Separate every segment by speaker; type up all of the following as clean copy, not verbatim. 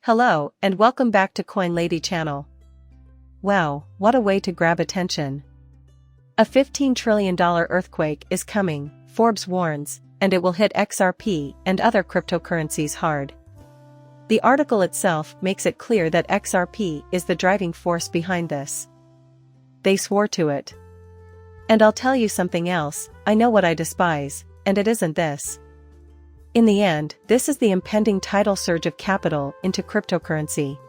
Speaker 1: Hello, and welcome back to Coin Lady channel. Wow, what a way to grab attention. A $15 trillion earthquake is coming, Forbes warns, and it will hit XRP and other cryptocurrencies hard. The article itself makes it clear that XRP is the driving force behind this. They swore to it. And I'll tell you something else, I know what I despise, and it isn't this. In the end, this is the impending tidal surge of capital into cryptocurrency.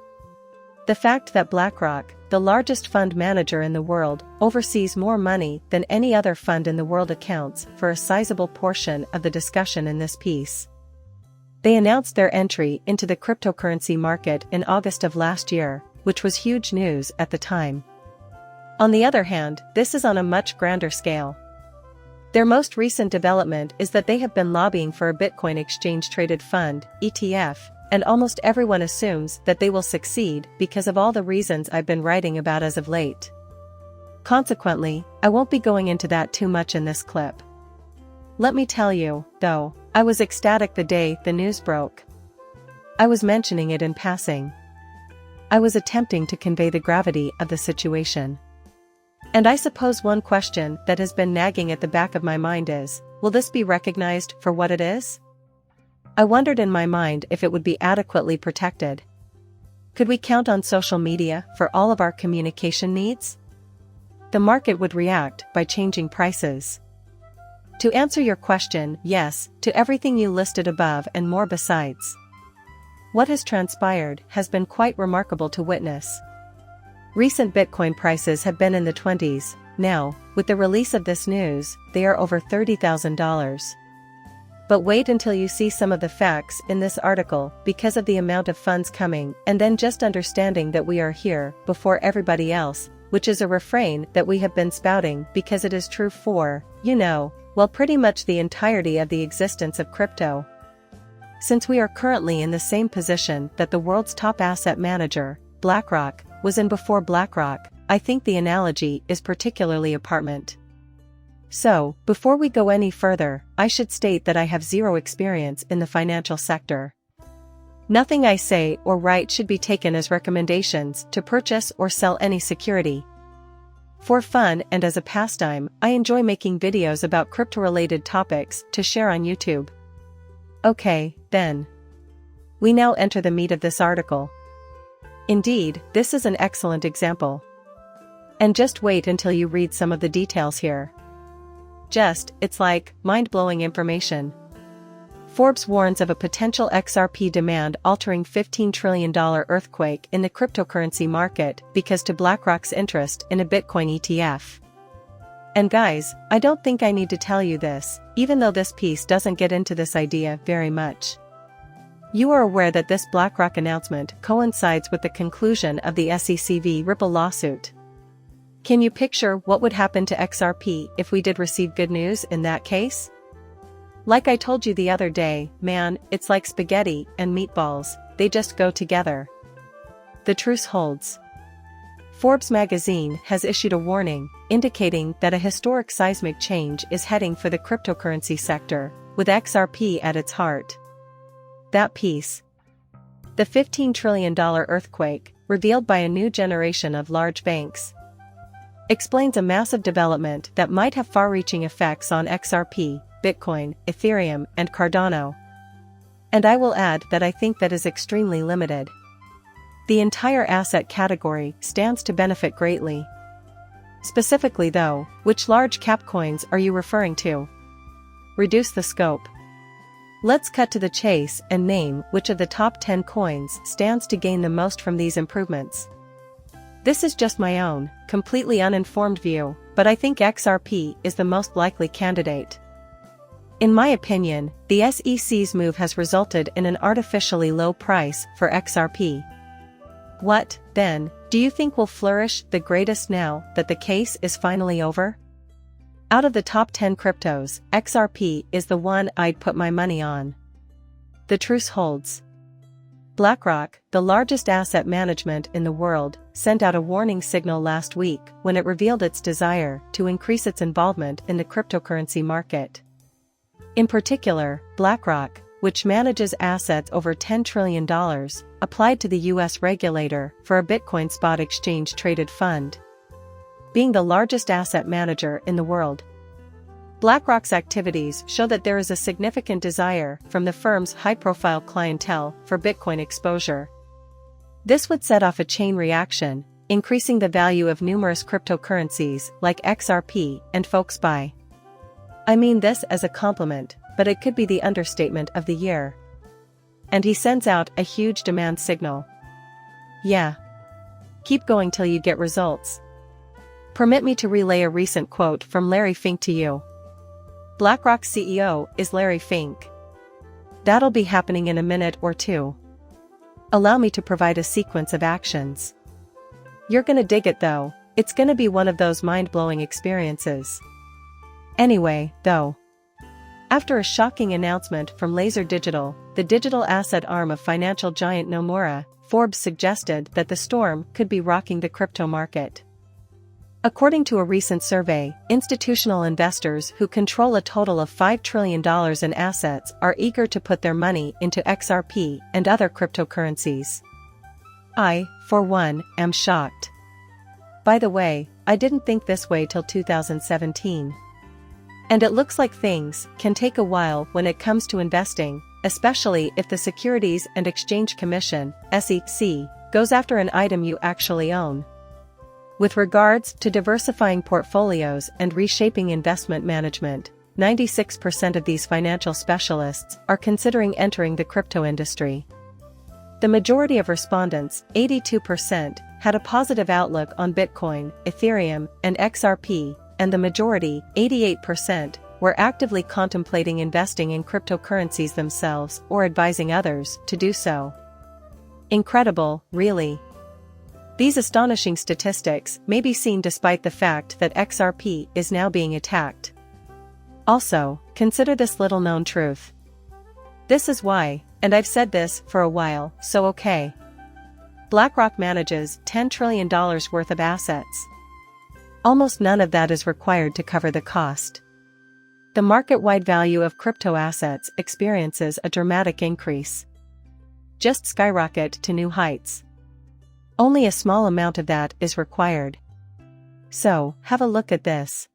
Speaker 1: The fact that BlackRock, the largest fund manager in the world, oversees more money than any other fund in the world accounts for a sizable portion of the discussion in this piece. They announced their entry into the cryptocurrency market in August of last year, which was huge news at the time. On the other hand, this is on a much grander scale. Their most recent development is that they have been lobbying for a Bitcoin exchange-traded fund, ETF, and almost everyone assumes that they will succeed because of all the reasons I've been writing about as of late. Consequently, I won't be going into that too much in this clip. Let me tell you, though, I was ecstatic the day the news broke. I was mentioning it in passing. I was attempting to convey the gravity of the situation. And I suppose one question that has been nagging at the back of my mind is, will this be recognized for what it is? I wondered in my mind if it would be adequately protected. Could we count on social media for all of our communication needs? The market would react by changing prices. To answer your question, yes, to everything you listed above and more besides. What has transpired has been quite remarkable to witness. Recent Bitcoin prices have been in the 20s, now, with the release of this news, they are over $30,000. But wait until you see some of the facts in this article because of the amount of funds coming and then just understanding that we are here before everybody else, which is a refrain that we have been spouting because it is true for, well, pretty much the entirety of the existence of crypto. Since we are currently in the same position that the world's top asset manager, BlackRock, was in before BlackRock, I think the analogy is particularly pertinent. So, before we go any further, I should state that I have zero experience in the financial sector. Nothing I say or write should be taken as recommendations to purchase or sell any security. For fun and as a pastime, I enjoy making videos about crypto-related topics to share on YouTube. Okay, then. We now enter the meat of this article. Indeed, this is an excellent example. And just wait until you read some of the details here. It's like, mind-blowing information. Forbes warns of a potential XRP demand-altering $15 trillion earthquake in the cryptocurrency market because to BlackRock's interest in a Bitcoin ETF. And guys, I don't think I need to tell you this, even though this piece doesn't get into this idea very much. You are aware that this BlackRock announcement coincides with the conclusion of the SEC v. Ripple lawsuit. Can you picture what would happen to XRP if we did receive good news in that case? Like I told you the other day, man, it's like spaghetti and meatballs, they just go together. The truce holds. Forbes magazine has issued a warning, indicating that a historic seismic change is heading for the cryptocurrency sector, with XRP at its heart. That piece. The $15 trillion earthquake, revealed by a new generation of large banks, explains a massive development that might have far-reaching effects on XRP, Bitcoin, Ethereum, and Cardano. And I will add that I think that is extremely limited. The entire asset category stands to benefit greatly. Specifically though, which large cap coins are you referring to? Reduce the scope. Let's cut to the chase and name which of the top 10 coins stands to gain the most from these improvements. This is just my own, completely uninformed view, but I think XRP is the most likely candidate. In my opinion, the SEC's move has resulted in an artificially low price for XRP. What, then, do you think will flourish the greatest now that the case is finally over? Out of the top 10 cryptos, XRP is the one I'd put my money on. The truce holds. BlackRock, the largest asset management in the world, sent out a warning signal last week when it revealed its desire to increase its involvement in the cryptocurrency market. In particular, BlackRock, which manages assets over $10 trillion, applied to the U.S. regulator for a Bitcoin spot exchange-traded fund, being the largest asset manager in the world. BlackRock's activities show that there is a significant desire from the firm's high-profile clientele for Bitcoin exposure. This would set off a chain reaction, increasing the value of numerous cryptocurrencies like XRP and folks buy. I mean this as a compliment, but it could be the understatement of the year. And he sends out a huge demand signal. Yeah. Keep going till you get results. Permit me to relay a recent quote from Larry Fink to you. BlackRock's CEO is Larry Fink. That'll be happening in a minute or two. Allow me to provide a sequence of actions. You're gonna dig it though, it's gonna be one of those mind-blowing experiences. Anyway, though. After a shocking announcement from Laser Digital, the digital asset arm of financial giant Nomura, Forbes suggested that the storm could be rocking the crypto market. According to a recent survey, institutional investors who control a total of $5 trillion in assets are eager to put their money into XRP and other cryptocurrencies. I, for one, am shocked. By the way, I didn't think this way till 2017. And it looks like things can take a while when it comes to investing, especially if the Securities and Exchange Commission, SEC, goes after an item you actually own. With regards to diversifying portfolios and reshaping investment management, 96% of these financial specialists are considering entering the crypto industry. The majority of respondents, 82%, had a positive outlook on Bitcoin, Ethereum, and XRP, and the majority, 88%, were actively contemplating investing in cryptocurrencies themselves or advising others to do so. Incredible, really. These astonishing statistics may be seen despite the fact that XRP is now being attacked. Also, consider this little-known truth. This is why, and I've said this for a while, so okay. BlackRock manages $10 trillion worth of assets. Almost none of that is required to cover the cost. The market-wide value of crypto assets experiences a dramatic increase. Just skyrocket to new heights. Only a small amount of that is required. So, have a look at this.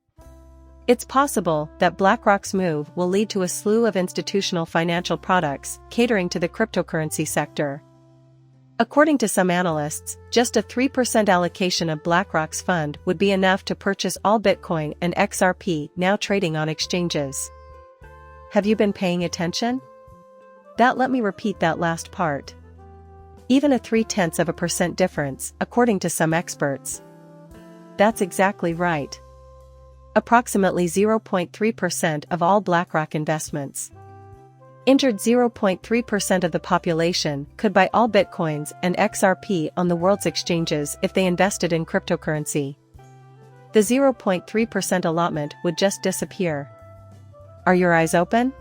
Speaker 1: It's possible that BlackRock's move will lead to a slew of institutional financial products catering to the cryptocurrency sector. According to some analysts, just a 3% allocation of BlackRock's fund would be enough to purchase all Bitcoin and XRP now trading on exchanges. Have you been paying attention? Let me repeat that last part. Even a 0.3% difference, according to some experts. That's exactly right. Approximately 0.3% of all BlackRock investments. Injured 0.3% of the population could buy all Bitcoins and XRP on the world's exchanges if they invested in cryptocurrency. The 0.3% allotment would just disappear. Are your eyes open?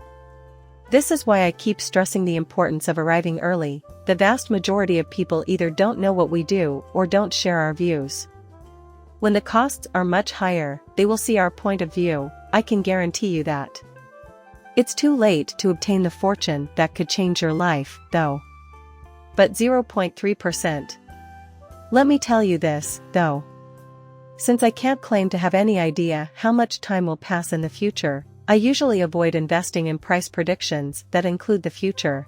Speaker 1: This is why I keep stressing the importance of arriving early. The vast majority of people either don't know what we do or don't share our views. When the costs are much higher, they will see our point of view, I can guarantee you that. It's too late to obtain the fortune that could change your life, though. But 0.3%. Let me tell you this, though. Since I can't claim to have any idea how much time will pass in the future, I usually avoid investing in price predictions that include the future.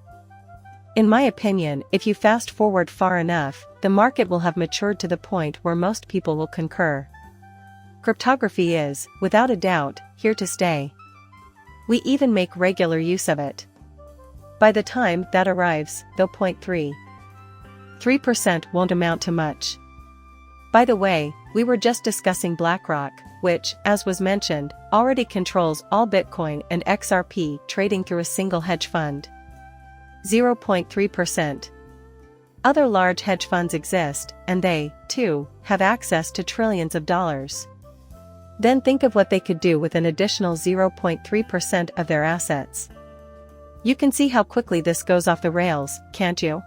Speaker 1: In my opinion, if you fast forward far enough, the market will have matured to the point where most people will concur. Cryptography is, without a doubt, here to stay. We even make regular use of it. By the time that arrives, though 0.3% won't amount to much. By the way, we were just discussing BlackRock, which, as was mentioned, already controls all Bitcoin and XRP trading through a single hedge fund. 0.3%. Other large hedge funds exist, and they, too, have access to trillions of dollars. Then think of what they could do with an additional 0.3% of their assets. You can see how quickly this goes off the rails, can't you?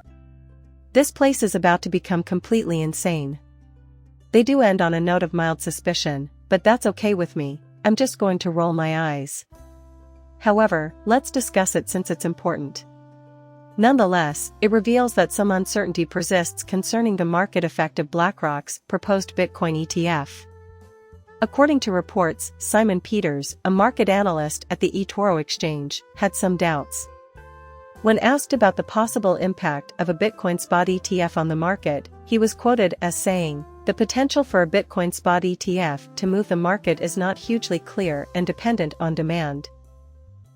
Speaker 1: This place is about to become completely insane. They do end on a note of mild suspicion, but that's okay with me, I'm just going to roll my eyes. However, let's discuss it since it's important. Nonetheless, it reveals that some uncertainty persists concerning the market effect of BlackRock's proposed Bitcoin ETF. According to reports, Simon Peters, a market analyst at the eToro exchange, had some doubts. When asked about the possible impact of a Bitcoin spot ETF on the market, he was quoted as saying, "The potential for a Bitcoin spot ETF to move the market is not hugely clear and dependent on demand."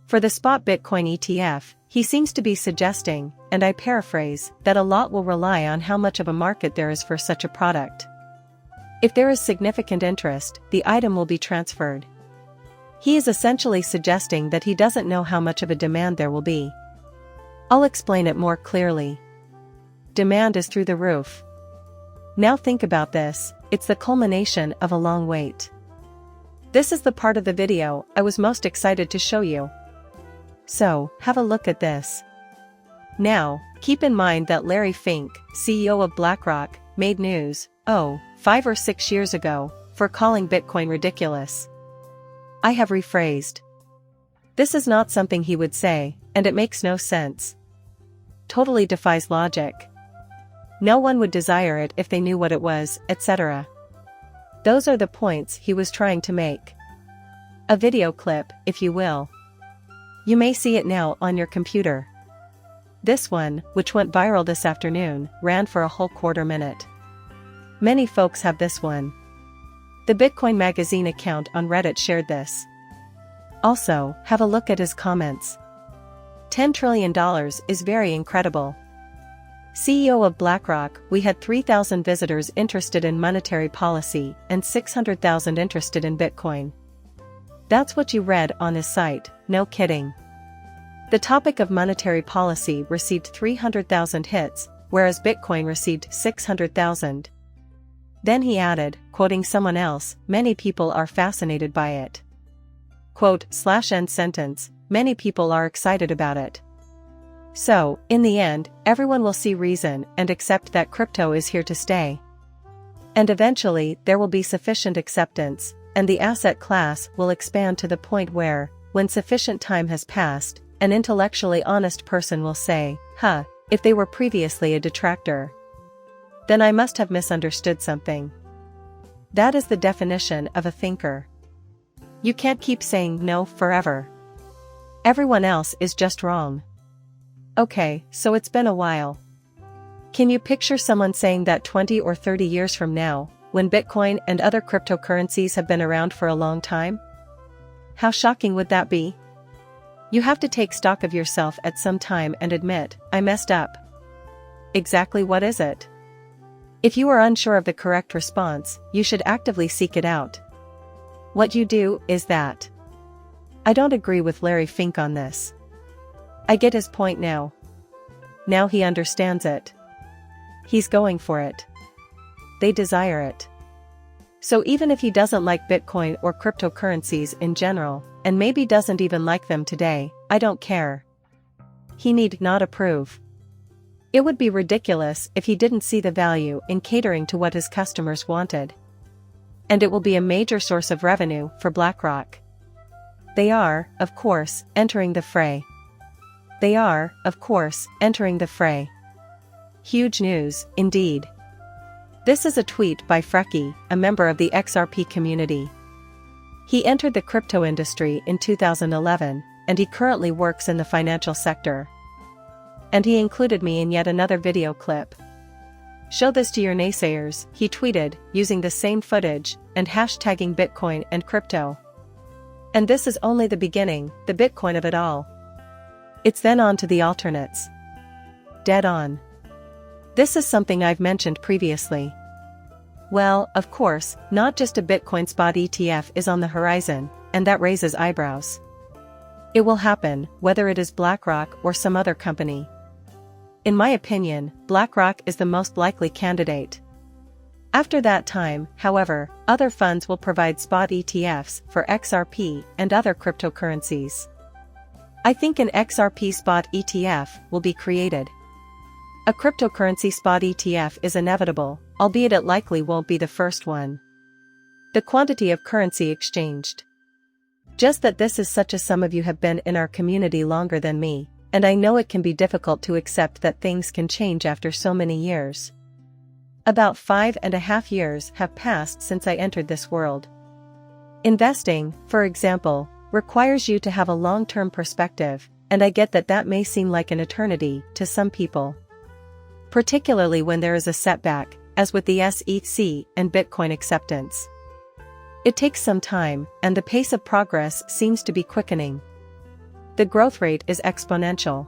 Speaker 1: For the spot Bitcoin ETF, he seems to be suggesting, and I paraphrase, that a lot will rely on how much of a market there is for such a product. If there is significant interest, the item will be transferred. He is essentially suggesting that he doesn't know how much of a demand there will be. I'll explain it more clearly. Demand is through the roof. Now think about this, it's the culmination of a long wait. This is the part of the video I was most excited to show you. So, have a look at this. Now, keep in mind that Larry Fink, CEO of BlackRock, made news, 5 or 6 years ago, for calling Bitcoin ridiculous. I have rephrased. This is not something he would say, and it makes no sense. Totally defies logic. No one would desire it if they knew what it was, etc. Those are the points he was trying to make. A video clip, if you will. You may see it now on your computer. This one, which went viral this afternoon, ran for a whole quarter minute. Many folks have this one. The Bitcoin Magazine account on Reddit shared this. Also, have a look at his comments. $10 trillion is very incredible. CEO of BlackRock, we had 3,000 visitors interested in monetary policy and 600,000 interested in Bitcoin. That's what you read on his site, no kidding. The topic of monetary policy received 300,000 hits, whereas Bitcoin received 600,000. Then he added, quoting someone else, "Many people are fascinated by it." Quote/end sentence, "Many people are excited about it." So, in the end, everyone will see reason and accept that crypto is here to stay. And eventually, there will be sufficient acceptance, and the asset class will expand to the point where, when sufficient time has passed, an intellectually honest person will say, if they were previously a detractor, then I must have misunderstood something. That is the definition of a thinker. You can't keep saying no forever. Everyone else is just wrong. Okay, so it's been a while. Can you picture someone saying that 20 or 30 years from now, when Bitcoin and other cryptocurrencies have been around for a long time? How shocking would that be? You have to take stock of yourself at some time and admit, I messed up. Exactly what is it? If you are unsure of the correct response, you should actively seek it out. What you do is that. I don't agree with Larry Fink on this. I get his point now. Now he understands it. He's going for it. They desire it. So even if he doesn't like Bitcoin or cryptocurrencies in general, and maybe doesn't even like them today, I don't care. He need not approve. It would be ridiculous if he didn't see the value in catering to what his customers wanted. And it will be a major source of revenue for BlackRock. They are, of course, entering the fray. They are, of course, entering the fray. Huge news, indeed. This is a tweet by Frecky, a member of the XRP community. He entered the crypto industry in 2011, and he currently works in the financial sector. And he included me in yet another video clip. Show this to your naysayers, he tweeted, using the same footage, and hashtagging Bitcoin and crypto. And this is only the beginning, the Bitcoin of it all. It's then on to the alternates. Dead on. This is something I've mentioned previously. Well, of course, not just a Bitcoin spot ETF is on the horizon, and that raises eyebrows. It will happen, whether it is BlackRock or some other company. In my opinion, BlackRock is the most likely candidate. After that time, however, other funds will provide spot ETFs for XRP and other cryptocurrencies. I think an XRP spot ETF will be created. A cryptocurrency spot ETF is inevitable, albeit it likely won't be the first one. The quantity of currency exchanged. Just that this is such as some of you have been in our community longer than me, and I know it can be difficult to accept that things can change after so many years. About 5.5 years have passed since I entered this world. Investing, for example, requires you to have a long-term perspective, and I get that that may seem like an eternity to some people. Particularly when there is a setback, as with the SEC and Bitcoin acceptance. It takes some time, and the pace of progress seems to be quickening. The growth rate is exponential.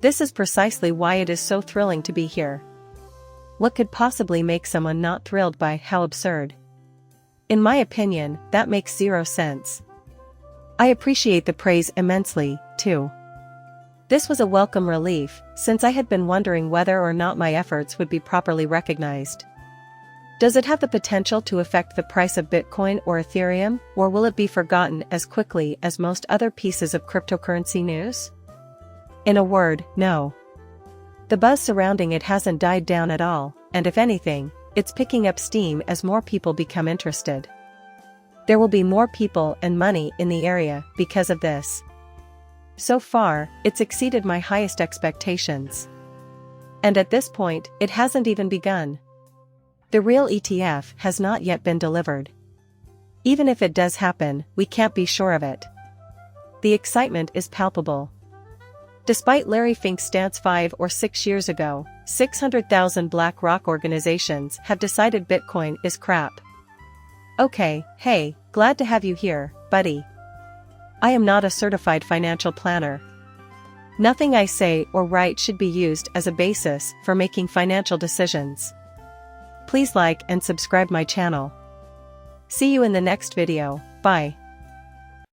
Speaker 1: This is precisely why it is so thrilling to be here. What could possibly make someone not thrilled by how absurd? In my opinion, that makes zero sense. I appreciate the praise immensely, too. This was a welcome relief, since I had been wondering whether or not my efforts would be properly recognized. Does it have the potential to affect the price of Bitcoin or Ethereum, or will it be forgotten as quickly as most other pieces of cryptocurrency news? In a word, no. The buzz surrounding it hasn't died down at all, and if anything, it's picking up steam as more people become interested. There will be more people and money in the area because of this. So far, it's exceeded my highest expectations. And at this point, it hasn't even begun. The real ETF has not yet been delivered. Even if it does happen, we can't be sure of it. The excitement is palpable. Despite Larry Fink's stance 5 or 6 years ago, 600,000 BlackRock organizations have decided Bitcoin is crap. Okay, hey, glad to have you here, buddy. I am not a certified financial planner. Nothing I say or write should be used as a basis for making financial decisions. Please like and subscribe my channel. See you in the next video, bye.